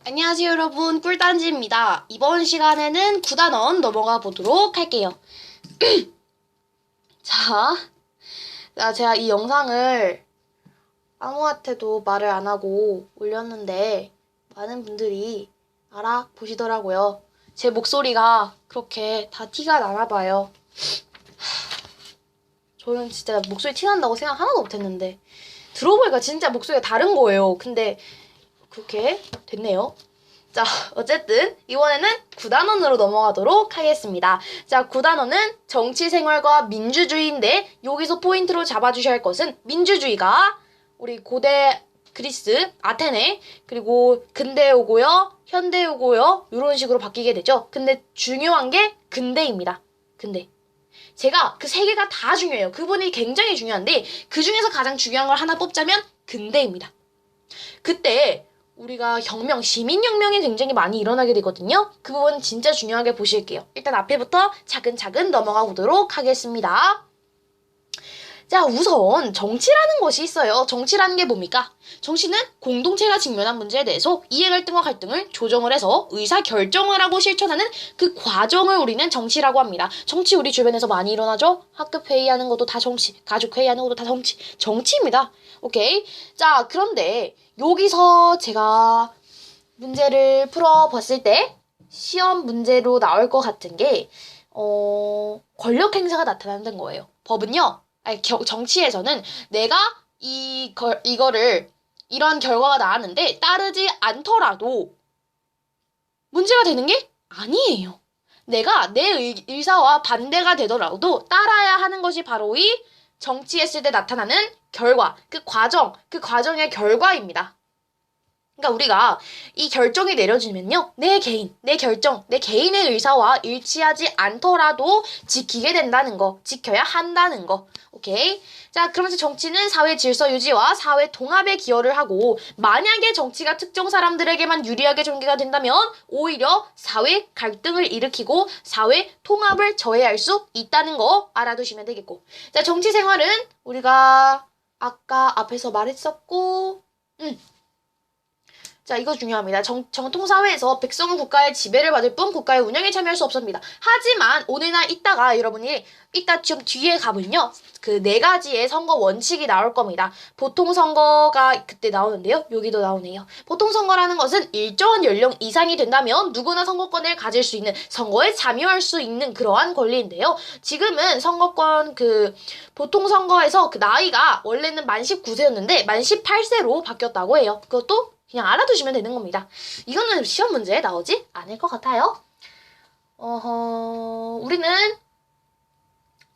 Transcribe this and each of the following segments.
안녕하세요 여러분, 꿀단지입니다. 이번 시간에는 9단원 넘어가 보도록 할게요. 제가 이 영상을 아무한테도 말을 안 하고 올렸는데 많은 분들이 알아보시더라고요. 제 목소리가 그렇게 다 티가 나나 봐요. 저는 진짜 목소리 티난다고 생각 하나도 못했는데 들어보니까 진짜 목소리가 다른 거예요. 근데 그렇게 됐네요. 자, 어쨌든 이번에는 9단원으로 넘어가도록 하겠습니다. 자, 9단원은 정치생활과 민주주의인데 여기서 포인트로 잡아주셔야 할 것은 민주주의가 우리 고대 그리스, 아테네, 그리고 근대에 오고요, 현대에 오고요, 이런 식으로 바뀌게 되죠. 근데 중요한 게 근대입니다. 근대. 제가 그 세 개가 다 중요해요. 그분이 굉장히 중요한데 그 중에서 가장 중요한 걸 하나 뽑자면 근대입니다. 그때 우리가 시민혁명이 굉장히 많이 일어나게 되거든요. 그 부분 진짜 중요하게 보실게요. 일단 앞에부터 차근차근 넘어가 보도록 하겠습니다. 자, 우선 정치라는 것이 있어요. 정치라는 게 뭡니까? 정치는 공동체가 직면한 문제에 대해서 이해갈등과 갈등을 조정을 해서 의사결정을 하고 실천하는 그 과정을 우리는 정치라고 합니다. 정치 우리 주변에서 많이 일어나죠? 학급 회의하는 것도 다 정치, 가족 회의하는 것도 다 정치입니다. 오케이? 자, 그런데 여기서 제가 문제를 풀어봤을 때 시험 문제로 나올 것 같은 게 권력 행사가 나타난다는 거예요. 법은요. 정치에서는 내가 이런 결과가 나왔는데 따르지 않더라도 문제가 되는 게 아니에요. 내가 내 의사와 반대가 되더라도 따라야 하는 것이 바로 이 정치했을 때 나타나는 결과, 그 과정의 결과입니다. 그러니까 우리가 이 결정이 내려지면요. 내 개인의 의사와 일치하지 않더라도 지키게 된다는 거, 지켜야 한다는 거. 오케이? 자, 그러면서 정치는 사회 질서 유지와 사회 통합에 기여를 하고 만약에 정치가 특정 사람들에게만 유리하게 전개가 된다면 오히려 사회 갈등을 일으키고 사회 통합을 저해할 수 있다는 거 알아두시면 되겠고. 자, 정치 생활은 우리가 아까 앞에서 말했었고, 자, 이거 중요합니다. 정통사회에서 백성은 국가의 지배를 받을 뿐 국가의 운영에 참여할 수 없습니다. 하지만 오늘나 이따가 여러분이 이따 좀 뒤에 가면요. 그 4가지의 선거 원칙이 나올 겁니다. 보통선거가 그때 나오는데요. 여기도 나오네요. 보통선거라는 것은 일정한 연령 이상이 된다면 누구나 선거권을 가질 수 있는 선거에 참여할 수 있는 그러한 권리인데요. 지금은 보통선거에서 그 나이가 원래는 만 19세였는데 만 18세로 바뀌었다고 해요. 그것도 그냥 알아두시면 되는 겁니다. 이거는 시험 문제에 나오지 않을 것 같아요. 우리는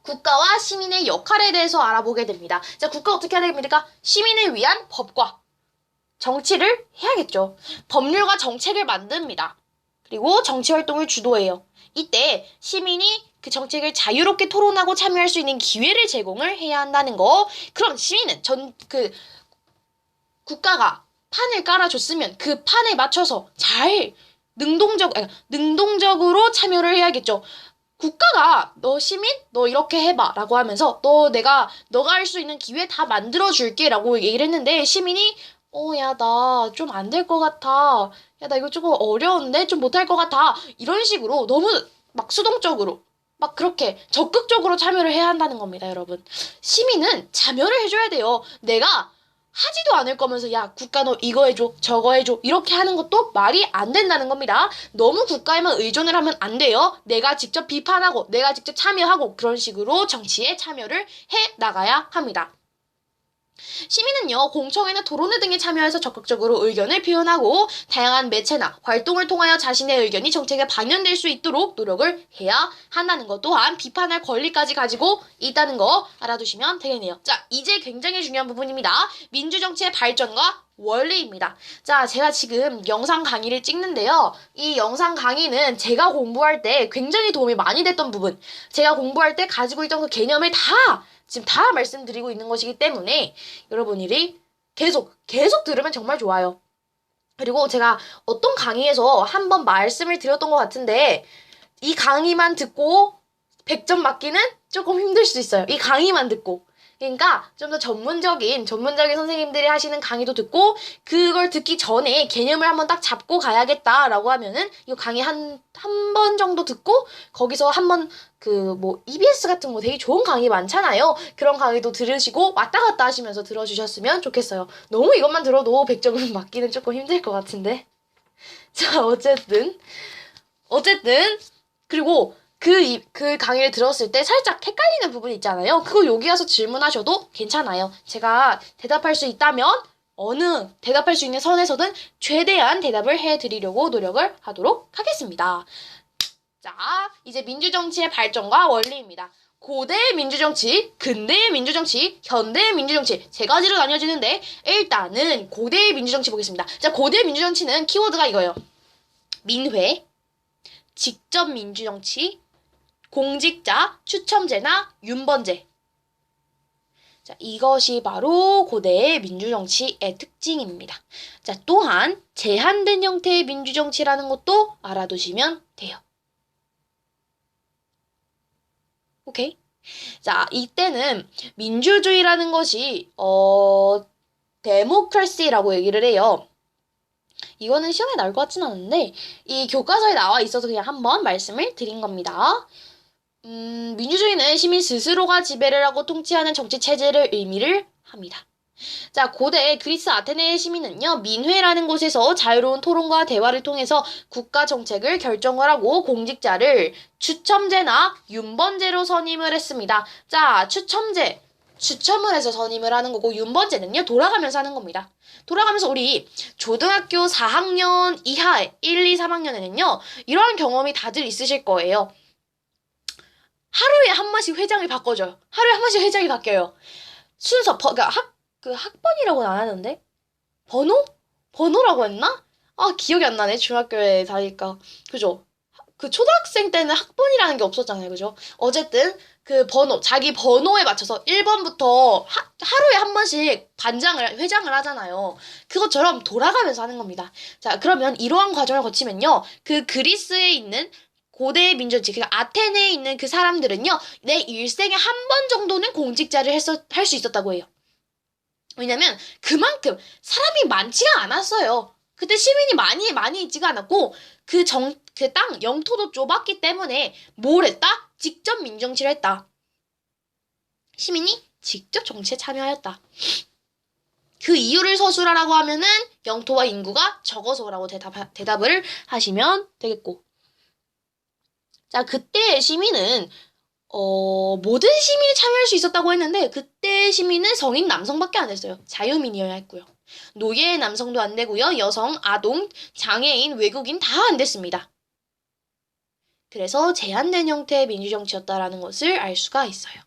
국가와 시민의 역할에 대해서 알아보게 됩니다. 자, 국가 어떻게 해야 됩니까? 시민을 위한 법과 정치를 해야겠죠. 법률과 정책을 만듭니다. 그리고 정치활동을 주도해요. 이때 시민이 그 정책을 자유롭게 토론하고 참여할 수 있는 기회를 제공을 해야 한다는 거. 그럼 시민은 국가가 판을 깔아줬으면 그 판에 맞춰서 잘 능동적으로 참여를 해야겠죠. 국가가 너 시민? 너 이렇게 해봐 라고 하면서 너가 할 수 있는 기회 다 만들어줄게 라고 얘기를 했는데 시민이 야, 나 좀 안 될 것 같아. 야, 나 이거 조금 어려운데? 좀 못할 것 같아. 이런 식으로 너무 막 수동적으로 막 그렇게 적극적으로 참여를 해야 한다는 겁니다, 여러분. 시민은 참여를 해줘야 돼요. 내가 하지도 않을 거면서 야, 국가 너 이거 해줘 저거 해줘 이렇게 하는 것도 말이 안 된다는 겁니다. 너무 국가에만 의존을 하면 안 돼요. 내가 직접 비판하고 내가 직접 참여하고 그런 식으로 정치에 참여를 해 나가야 합니다. 시민은요, 공청회나 토론회 등에 참여해서 적극적으로 의견을 표현하고 다양한 매체나 활동을 통하여 자신의 의견이 정책에 반영될 수 있도록 노력을 해야 한다는 것 또한 비판할 권리까지 가지고 있다는 거 알아두시면 되겠네요. 자, 이제 굉장히 중요한 부분입니다. 민주정치의 발전과 원리입니다. 자, 제가 지금 영상 강의를 찍는데요. 이 영상 강의는 제가 공부할 때 굉장히 도움이 많이 됐던 부분, 제가 공부할 때 가지고 있던 그 개념을 지금 다 말씀드리고 있는 것이기 때문에 여러분들이 계속 들으면 정말 좋아요. 그리고 제가 어떤 강의에서 한번 말씀을 드렸던 것 같은데 이 강의만 듣고 100점 맞기는 조금 힘들 수 있어요. 이 강의만 듣고. 그러니까 좀 더 전문적인 선생님들이 하시는 강의도 듣고 그걸 듣기 전에 개념을 한번 딱 잡고 가야겠다라고 하면은 이 강의 한 번 정도 듣고 거기서 한번 그 뭐 EBS 같은 거 되게 좋은 강의 많잖아요. 그런 강의도 들으시고 왔다 갔다 하시면서 들어주셨으면 좋겠어요. 너무 이것만 들어도 100점을 맞기는 조금 힘들 것 같은데. 자, 어쨌든 그리고 그 강의를 들었을 때 살짝 헷갈리는 부분이 있잖아요. 그거 여기 와서 질문하셔도 괜찮아요. 제가 대답할 수 있다면 대답할 수 있는 선에서는 최대한 대답을 해드리려고 노력을 하도록 하겠습니다. 자, 이제 민주정치의 발전과 원리입니다. 고대의 민주정치, 근대의 민주정치, 현대의 민주정치 세 가지로 나뉘어지는데 일단은 고대의 민주정치 보겠습니다. 자, 고대의 민주정치는 키워드가 이거예요. 민회, 직접 민주정치, 공직자, 추첨제나 윤번제. 자, 이것이 바로 고대의 민주정치의 특징입니다. 자, 또한 제한된 형태의 민주정치라는 것도 알아두시면 돼요. 오케이? 자, 이때는 민주주의라는 것이 데모크라시라고 얘기를 해요. 이거는 시험에 나올 것 같진 않은데 이 교과서에 나와 있어서 그냥 한번 말씀을 드린 겁니다. 민주주의는 시민 스스로가 지배를 하고 통치하는 정치 체제를 의미를 합니다. 자, 고대 그리스 아테네의 시민은요, 민회라는 곳에서 자유로운 토론과 대화를 통해서 국가 정책을 결정을 하고 공직자를 추첨제나 윤번제로 선임을 했습니다. 자, 추첨을 해서 선임을 하는 거고, 윤번제는요, 돌아가면서 하는 겁니다. 돌아가면서 우리 초등학교 4학년 이하의 1, 2, 3학년에는요, 이러한 경험이 다들 있으실 거예요. 하루에 한 번씩 회장을 바꿔줘요. 하루에 한 번씩 회장이 바뀌어요. 순서, 그러니까 학번이라고는 안 하는데? 번호라고 했나? 아, 기억이 안 나네. 중학교에 다니까. 그죠? 그 초등학생 때는 학번이라는 게 없었잖아요. 그죠? 어쨌든, 자기 번호에 맞춰서 1번부터 하루에 한 번씩 회장을 하잖아요. 그것처럼 돌아가면서 하는 겁니다. 자, 그러면 이러한 과정을 거치면요. 그 그리스에 있는 고대 민주주의, 그러니까 아테네에 있는 그 사람들은요, 내 일생에 한 번 정도는 공직자를 할 수 있었다고 해요. 왜냐면 그만큼 사람이 많지가 않았어요. 그때 시민이 많이 있지가 않았고 그 땅 영토도 좁았기 때문에 뭘 했다? 직접 민정치를 했다. 시민이 직접 정치에 참여하였다. 그 이유를 서술하라고 하면은 영토와 인구가 적어서라고 대답을 하시면 되겠고. 자, 그때 시민은 모든 시민이 참여할 수 있었다고 했는데 그때 시민은 성인 남성밖에 안 했어요. 자유민이어야 했고요. 노예 남성도 안 되고요. 여성, 아동, 장애인, 외국인 다 안 됐습니다. 그래서 제한된 형태의 민주정치였다라는 것을 알 수가 있어요.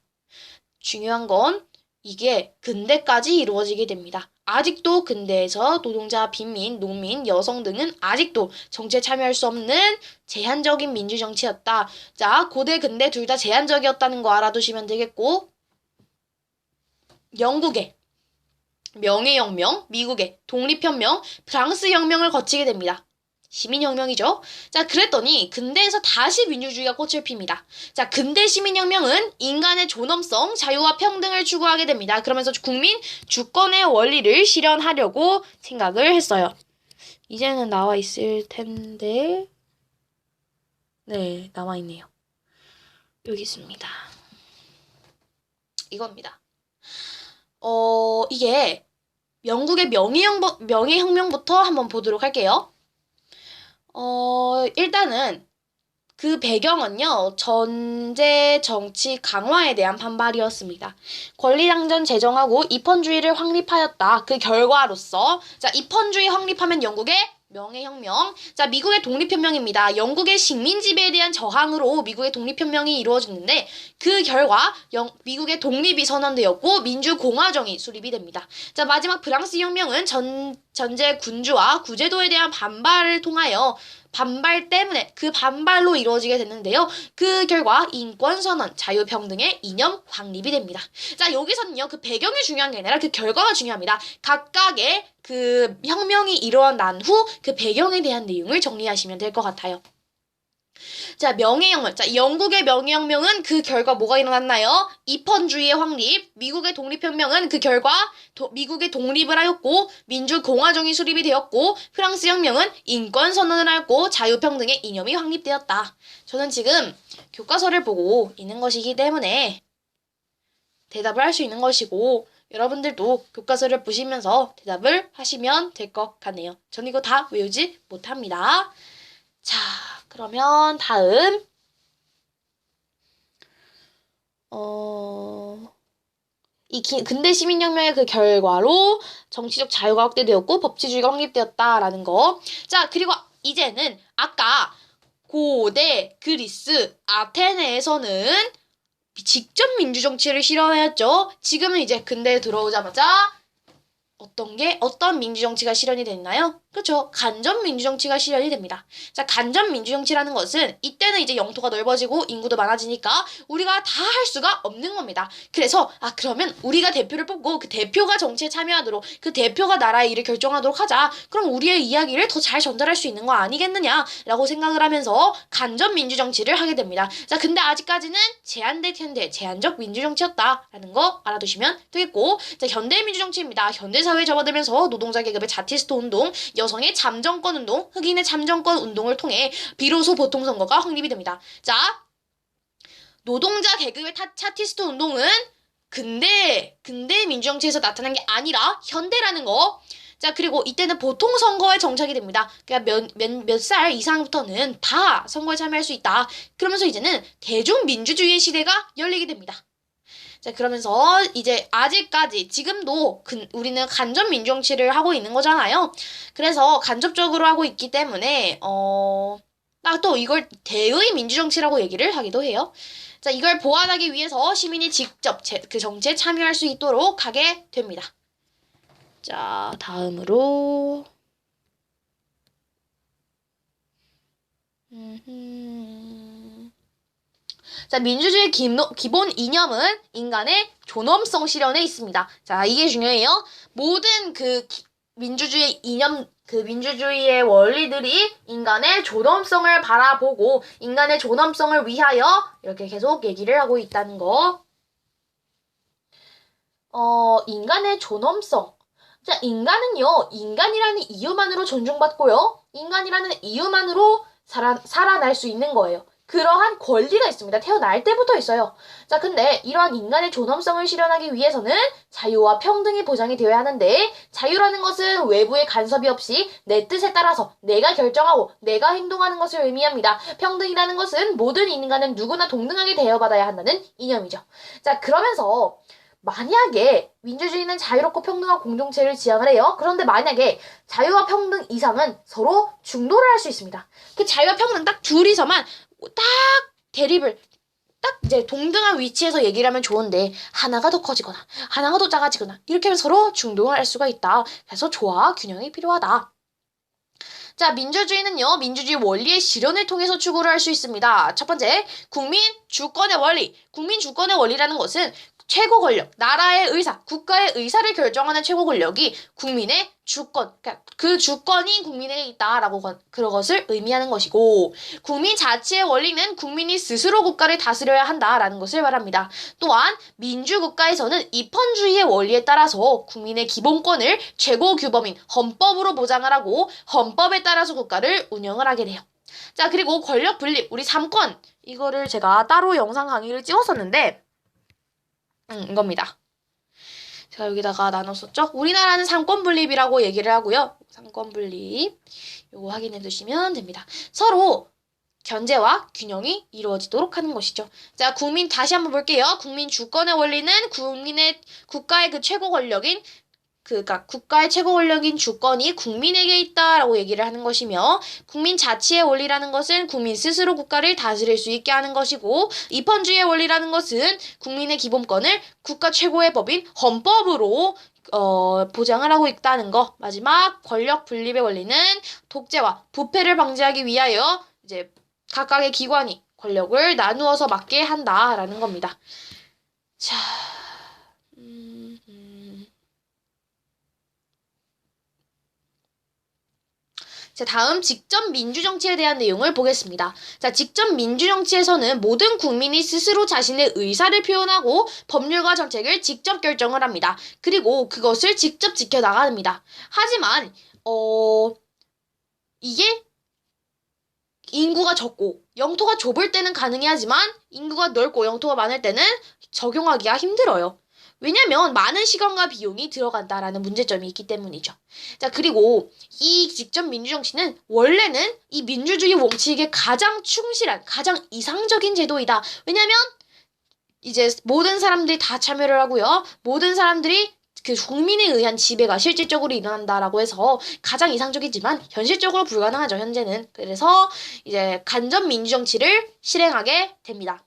중요한 건 이게 근대까지 이루어지게 됩니다. 아직도 근대에서 노동자, 빈민, 농민, 여성 등은 아직도 정치에 참여할 수 없는 제한적인 민주정치였다. 자, 고대, 근대 둘 다 제한적이었다는 거 알아두시면 되겠고, 영국의 명예혁명, 미국의 독립혁명, 프랑스 혁명을 거치게 됩니다. 시민혁명이죠. 자, 그랬더니 근대에서 다시 민주주의가 꽃을 핍니다. 자, 근대 시민혁명은 인간의 존엄성, 자유와 평등을 추구하게 됩니다. 그러면서 국민 주권의 원리를 실현하려고 생각을 했어요. 이제는 나와 있을 텐데, 네, 나와 있네요. 여기 있습니다. 이겁니다. 이게 영국의 명예혁명부터 한번 보도록 할게요. 일단은 그 배경은요, 전제 정치 강화에 대한 반발이었습니다. 권리당전 제정하고 입헌주의를 확립하였다. 그 결과로서, 자, 입헌주의 확립하면 영국의 명예혁명, 자, 미국의 독립혁명입니다. 영국의 식민 지배에 대한 저항으로 미국의 독립혁명이 이루어졌는데 그 결과 미국의 독립이 선언되었고 민주공화정이 수립이 됩니다. 자, 마지막 프랑스 혁명은 전제 군주와 구제도에 대한 반발을 통하여 반발 때문에 그 반발로 이루어지게 됐는데요. 그 결과 인권선언, 자유평등의 이념 확립이 됩니다. 자, 여기서는요, 그 배경이 중요한 게 아니라 그 결과가 중요합니다. 각각의 그 혁명이 일어난 후 그 배경에 대한 내용을 정리하시면 될 것 같아요. 자, 명예혁명. 자, 영국의 명예혁명은 그 결과 뭐가 일어났나요? 입헌주의의 확립. 미국의 독립혁명은 그 결과 미국의 독립을 하였고, 민주공화정이 수립이 되었고, 프랑스 혁명은 인권선언을 하였고, 자유평등의 이념이 확립되었다. 저는 지금 교과서를 보고 있는 것이기 때문에 대답을 할 수 있는 것이고, 여러분들도 교과서를 보시면서 대답을 하시면 될 것 같네요. 전 이거 다 외우지 못합니다. 자, 그러면 다음 근대 시민혁명의 그 결과로 정치적 자유가 확대되었고 법치주의가 확립되었다라는 거. 자, 그리고 이제는 아까 고대 그리스 아테네에서는 직접 민주정치를 실현하였죠. 지금은 이제 근대에 들어오자마자 어떤 민주정치가 실현이 됐나요? 그렇죠. 간접 민주정치가 실현이 됩니다. 자, 간접 민주정치라는 것은 이때는 이제 영토가 넓어지고 인구도 많아지니까 우리가 다 할 수가 없는 겁니다. 그래서 그러면 우리가 대표를 뽑고 그 대표가 정치에 참여하도록 그 대표가 나라의 일을 결정하도록 하자. 그럼 우리의 이야기를 더 잘 전달할 수 있는 거 아니겠느냐라고 생각을 하면서 간접 민주정치를 하게 됩니다. 자, 근데 아직까지는 제한적 민주정치였다라는 거 알아두시면 되겠고, 자, 현대 민주정치입니다. 현대사회에 접어들면서 노동자 계급의 자티스트 운동, 여성의 잠정권 운동, 흑인의 잠정권 운동을 통해 비로소 보통선거가 확립이 됩니다. 자, 노동자 계급의 차티스트 운동은 근대 민주정치에서 나타난 게 아니라 현대라는 거. 자, 그리고 이때는 보통선거에 정착이 됩니다. 그러니까 몇 살 이상부터는 다 선거에 참여할 수 있다. 그러면서 이제는 대중민주주의의 시대가 열리게 됩니다. 자, 그러면서 이제 아직까지 지금도 우리는 간접 민주정치를 하고 있는 거잖아요. 그래서 간접적으로 하고 있기 때문에 또 이걸 대의 민주정치라고 얘기를 하기도 해요. 자, 이걸 보완하기 위해서 시민이 직접 그 정치에 참여할 수 있도록 하게 됩니다. 자, 다음으로 자, 민주주의의 기본 이념은 인간의 존엄성 실현에 있습니다. 자, 이게 중요해요. 모든 민주주의의 이념, 민주주의의 원리들이 인간의 존엄성을 바라보고 인간의 존엄성을 위하여 이렇게 계속 얘기를 하고 있다는 거. 인간의 존엄성. 자, 인간은요, 인간이라는 이유만으로 존중받고요, 인간이라는 이유만으로 살아날 수 있는 거예요. 그러한 권리가 있습니다. 태어날 때부터 있어요. 자, 근데 이러한 인간의 존엄성을 실현하기 위해서는 자유와 평등이 보장이 되어야 하는데, 자유라는 것은 외부의 간섭이 없이 내 뜻에 따라서 내가 결정하고 내가 행동하는 것을 의미합니다. 평등이라는 것은 모든 인간은 누구나 동등하게 대여받아야 한다는 이념이죠. 자, 그러면서 만약에 민주주의는 자유롭고 평등한 공동체를 지향을 해요. 그런데 만약에 자유와 평등 이상은 서로 중도를 할 수 있습니다. 그 자유와 평등 딱 둘이서만 딱 대립을 딱 이제 동등한 위치에서 얘기를 하면 좋은데, 하나가 더 커지거나 하나가 더 작아지거나 이렇게 하면 서로 중동을 할 수가 있다. 그래서 조화와 균형이 필요하다. 자, 민주주의는요, 민주주의 원리의 실현을 통해서 추구를 할 수 있습니다. 첫 번째, 국민 주권의 원리. 국민 주권의 원리라는 것은 최고 권력, 나라의 의사, 국가의 의사를 결정하는 최고 권력이 국민의 주권, 그러니까 그 주권이 국민에게 있다라고 그것을 의미하는 것이고, 국민 자치의 원리는 국민이 스스로 국가를 다스려야 한다라는 것을 말합니다. 또한 민주국가에서는 입헌주의의 원리에 따라서 국민의 기본권을 최고 규범인 헌법으로 보장을 하고 헌법에 따라서 국가를 운영을 하게 돼요. 자, 그리고 권력 분립, 우리 3권, 이거를 제가 따로 영상 강의를 찍었었는데, 이겁니다. 제가 여기다가 나눴었죠? 우리나라는 삼권분립이라고 얘기를 하고요. 삼권분립. 요거 확인해 두시면 됩니다. 서로 견제와 균형이 이루어지도록 하는 것이죠. 자, 다시 한번 볼게요. 국민 주권의 원리는 국가의 그 최고 권력인 그러니까 국가의 최고 권력인 주권이 국민에게 있다라고 얘기를 하는 것이며, 국민 자치의 원리라는 것은 국민 스스로 국가를 다스릴 수 있게 하는 것이고, 입헌주의의 원리라는 것은 국민의 기본권을 국가 최고의 법인 헌법으로 보장을 하고 있다는 거. 마지막 권력 분립의 원리는 독재와 부패를 방지하기 위하여 이제 각각의 기관이 권력을 나누어서 맡게 한다라는 겁니다. 자, 자, 다음 직접 민주정치에 대한 내용을 보겠습니다. 자, 직접 민주정치에서는 모든 국민이 스스로 자신의 의사를 표현하고 법률과 정책을 직접 결정을 합니다. 그리고 그것을 직접 지켜나갑니다. 하지만 이게 인구가 적고 영토가 좁을 때는 가능해 하지만 인구가 넓고 영토가 많을 때는 적용하기가 힘들어요. 왜냐면 많은 시간과 비용이 들어간다라는 문제점이 있기 때문이죠. 자, 그리고 이 직접 민주정치는 원래는 이 민주주의 원칙에 가장 충실한, 가장 이상적인 제도이다. 왜냐면 이제 모든 사람들이 다 참여를 하고요. 모든 사람들이 그 국민에 의한 지배가 실질적으로 일어난다라고 해서 가장 이상적이지만 현실적으로 불가능하죠, 현재는. 그래서 이제 간접 민주정치를 실행하게 됩니다.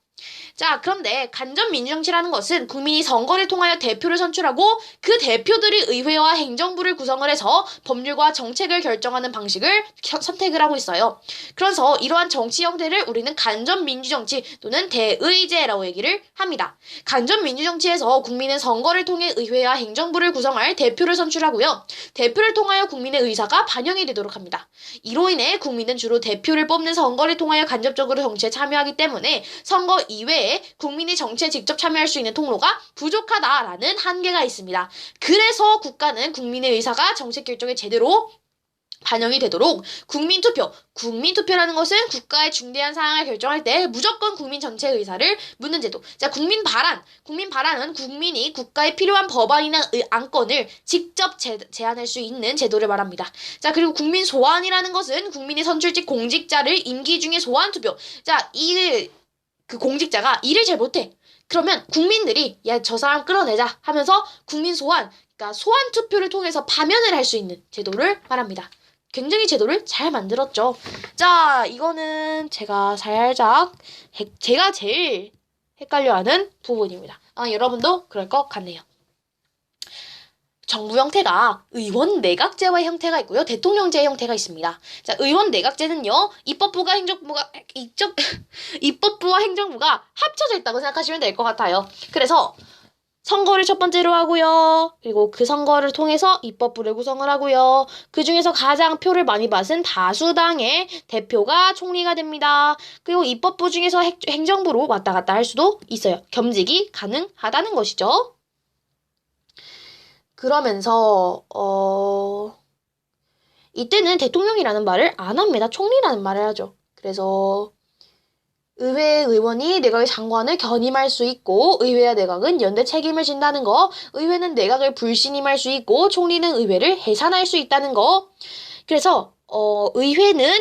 자, 그런데 간접 민주정치라는 것은 국민이 선거를 통하여 대표를 선출하고 그 대표들이 의회와 행정부를 구성을 해서 법률과 정책을 결정하는 방식을 선택을 하고 있어요. 그래서 이러한 정치 형태를 우리는 간접 민주정치 또는 대의제라고 얘기를 합니다. 간접 민주정치에서 국민은 선거를 통해 의회와 행정부를 구성할 대표를 선출하고요. 대표를 통하여 국민의 의사가 반영이 되도록 합니다. 이로 인해 국민은 주로 대표를 뽑는 선거를 통하여 간접적으로 정치에 참여하기 때문에 선거 이외에 국민이 정치에 직접 참여할 수 있는 통로가 부족하다라는 한계가 있습니다. 그래서 국가는 국민의 의사가 정책 결정에 제대로 반영이 되도록 국민투표라는 것은 국가의 중대한 사항을 결정할 때 무조건 국민 전체의 의사를 묻는 제도. 자, 국민발안은 국민이 국가에 필요한 법안이나 안건을 직접 제안할 수 있는 제도를 말합니다. 자, 그리고 국민소환이라는 것은 국민이 선출직 공직자를 임기 중에 소환투표. 자, 그 공직자가 일을 잘 못해. 그러면 국민들이 야, 저 사람 끌어내자 하면서 국민 소환, 그러니까 소환 투표를 통해서 파면을 할 수 있는 제도를 말합니다. 굉장히 제도를 잘 만들었죠. 자, 이거는 제가 제일 헷갈려하는 부분입니다. 여러분도 그럴 것 같네요. 정부 형태가 의원 내각제와의 형태가 있고요. 대통령제의 형태가 있습니다. 자, 의원 내각제는요. 입법부와 행정부가 합쳐져 있다고 생각하시면 될 것 같아요. 그래서 선거를 첫 번째로 하고요. 그리고 그 선거를 통해서 입법부를 구성을 하고요. 그 중에서 가장 표를 많이 받은 다수당의 대표가 총리가 됩니다. 그리고 입법부 중에서 행정부로 왔다 갔다 할 수도 있어요. 겸직이 가능하다는 것이죠. 그러면서 이때는 대통령이라는 말을 안 합니다. 총리라는 말을 하죠. 그래서 의회 의원이 내각의 장관을 견임할 수 있고 의회와 내각은 연대 책임을 진다는 거, 의회는 내각을 불신임할 수 있고 총리는 의회를 해산할 수 있다는 거. 그래서 의회는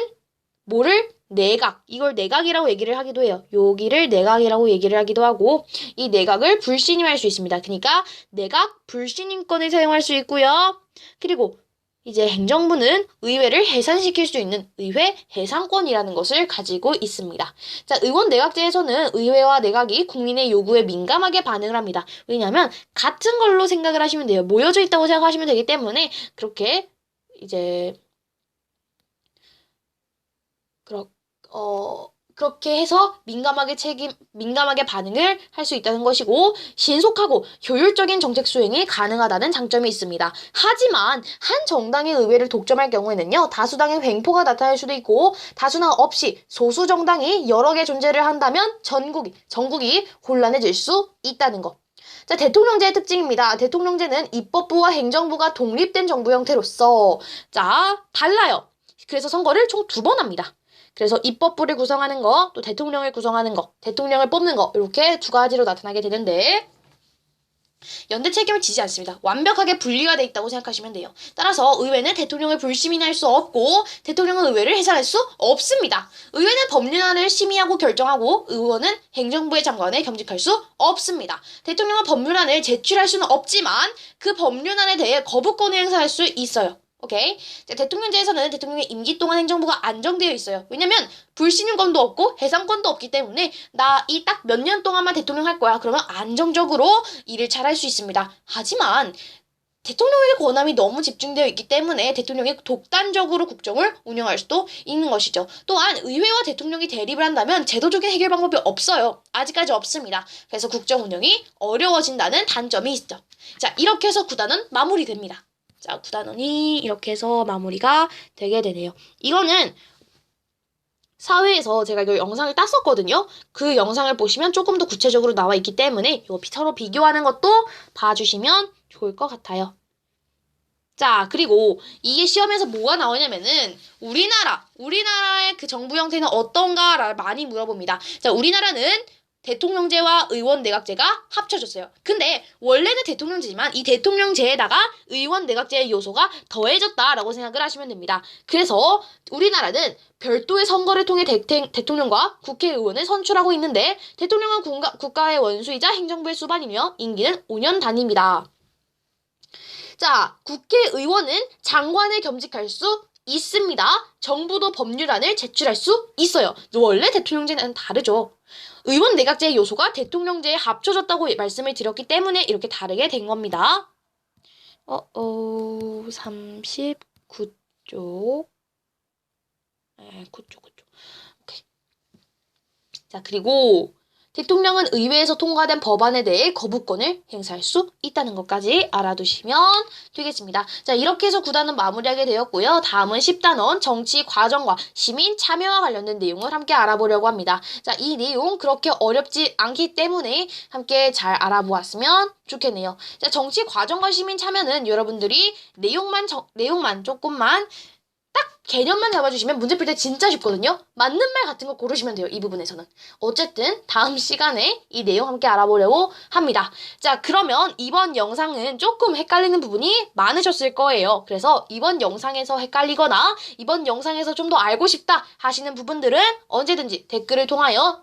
이걸 내각이라고 얘기를 하기도 해요. 여기를 내각이라고 얘기를 하기도 하고 이 내각을 불신임할 수 있습니다. 그러니까 내각 불신임권을 사용할 수 있고요. 그리고 이제 행정부는 의회를 해산시킬 수 있는 의회 해산권이라는 것을 가지고 있습니다. 자, 의원 내각제에서는 의회와 내각이 국민의 요구에 민감하게 반응을 합니다. 왜냐하면 같은 걸로 생각을 하시면 돼요. 모여져 있다고 생각하시면 되기 때문에 그렇게 이제 그렇게 해서 민감하게 반응을 할 수 있다는 것이고, 신속하고 효율적인 정책 수행이 가능하다는 장점이 있습니다. 하지만, 한 정당의 의회를 독점할 경우에는요, 다수당의 횡포가 나타날 수도 있고, 다수당 없이 소수 정당이 여러 개 존재를 한다면 전국이 혼란해질 수 있다는 것. 자, 대통령제의 특징입니다. 대통령제는 입법부와 행정부가 독립된 정부 형태로서, 달라요. 그래서 선거를 총 2번 합니다. 그래서 입법부를 구성하는 거, 또 대통령을 구성하는 거, 대통령을 뽑는 거, 이렇게 2가지로 나타나게 되는데, 연대 책임을 지지 않습니다. 완벽하게 분리가 돼 있다고 생각하시면 돼요. 따라서 의회는 대통령을 불시민할 수 없고, 대통령은 의회를 해산할 수 없습니다. 의회는 법률안을 심의하고 결정하고, 의원은 행정부의 장관에 겸직할 수 없습니다. 대통령은 법률안을 제출할 수는 없지만, 그 법률안에 대해 거부권을 행사할 수 있어요. 오케이. 자, 대통령제에서는 대통령의 임기 동안 행정부가 안정되어 있어요. 왜냐면 불신임권도 없고 해산권도 없기 때문에 나 이 딱 몇 년 동안만 대통령 할 거야. 그러면 안정적으로 일을 잘 할 수 있습니다. 하지만 대통령에게 권한이 너무 집중되어 있기 때문에 대통령이 독단적으로 국정을 운영할 수도 있는 것이죠. 또한 의회와 대통령이 대립을 한다면 제도적인 해결 방법이 없어요. 아직까지 없습니다. 그래서 국정 운영이 어려워진다는 단점이 있죠. 자, 이렇게 해서 9단은 마무리됩니다. 자, 9단원이 이렇게 해서 마무리가 되게 되네요. 이거는 사회에서 제가 이 영상을 땄었거든요. 그 영상을 보시면 조금 더 구체적으로 나와 있기 때문에 이거 서로 비교하는 것도 봐주시면 좋을 것 같아요. 자, 그리고 이게 시험에서 뭐가 나오냐면은 우리나라의 그 정부 형태는 어떤가를 많이 물어봅니다. 자, 우리나라는 대통령제와 의원 내각제가 합쳐졌어요. 근데 원래는 대통령제지만 이 대통령제에다가 의원 내각제의 요소가 더해졌다라고 생각을 하시면 됩니다. 그래서 우리나라는 별도의 선거를 통해 대통령과 국회의원을 선출하고 있는데 대통령은 국가의 원수이자 행정부의 수반이며 임기는 5년 단위입니다. 자, 국회의원은 장관을 겸직할 수 있습니다. 정부도 법률안을 제출할 수 있어요. 원래 대통령제는 다르죠. 의원 내각제의 요소가 대통령제에 합쳐졌다고 말씀을 드렸기 때문에 이렇게 다르게 된 겁니다. 39쪽. 네, 9쪽. 오케이. 자, 그리고 대통령은 의회에서 통과된 법안에 대해 거부권을 행사할 수 있다는 것까지 알아두시면 되겠습니다. 자, 이렇게 해서 9단원 마무리하게 되었고요. 다음은 10단원 정치 과정과 시민 참여와 관련된 내용을 함께 알아보려고 합니다. 자, 이 내용 그렇게 어렵지 않기 때문에 함께 잘 알아보았으면 좋겠네요. 자, 정치 과정과 시민 참여는 여러분들이 내용만 조금만 딱 개념만 잡아주시면 문제 풀 때 진짜 쉽거든요. 맞는 말 같은 거 고르시면 돼요. 이 부분에서는. 어쨌든 다음 시간에 이 내용 함께 알아보려고 합니다. 자, 그러면 이번 영상은 조금 헷갈리는 부분이 많으셨을 거예요. 그래서 이번 영상에서 헷갈리거나 이번 영상에서 좀 더 알고 싶다 하시는 부분들은 언제든지 댓글을 통하여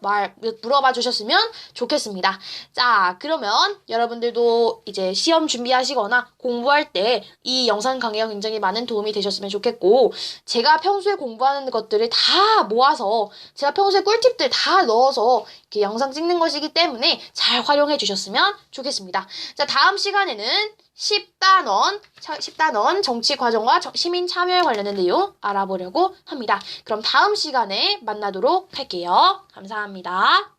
물어봐 주셨으면 좋겠습니다. 자, 그러면 여러분들도 이제 시험 준비하시거나 공부할 때 이 영상 강의가 굉장히 많은 도움이 되셨으면 좋겠고, 제가 평소에 공부하는 것들을 다 모아서 제가 평소에 꿀팁들 다 넣어서 이렇게 영상 찍는 것이기 때문에 잘 활용해 주셨으면 좋겠습니다. 자, 다음 시간에는 10단원 정치 과정과 시민 참여에 관련된 내용 알아보려고 합니다. 그럼 다음 시간에 만나도록 할게요. 감사합니다.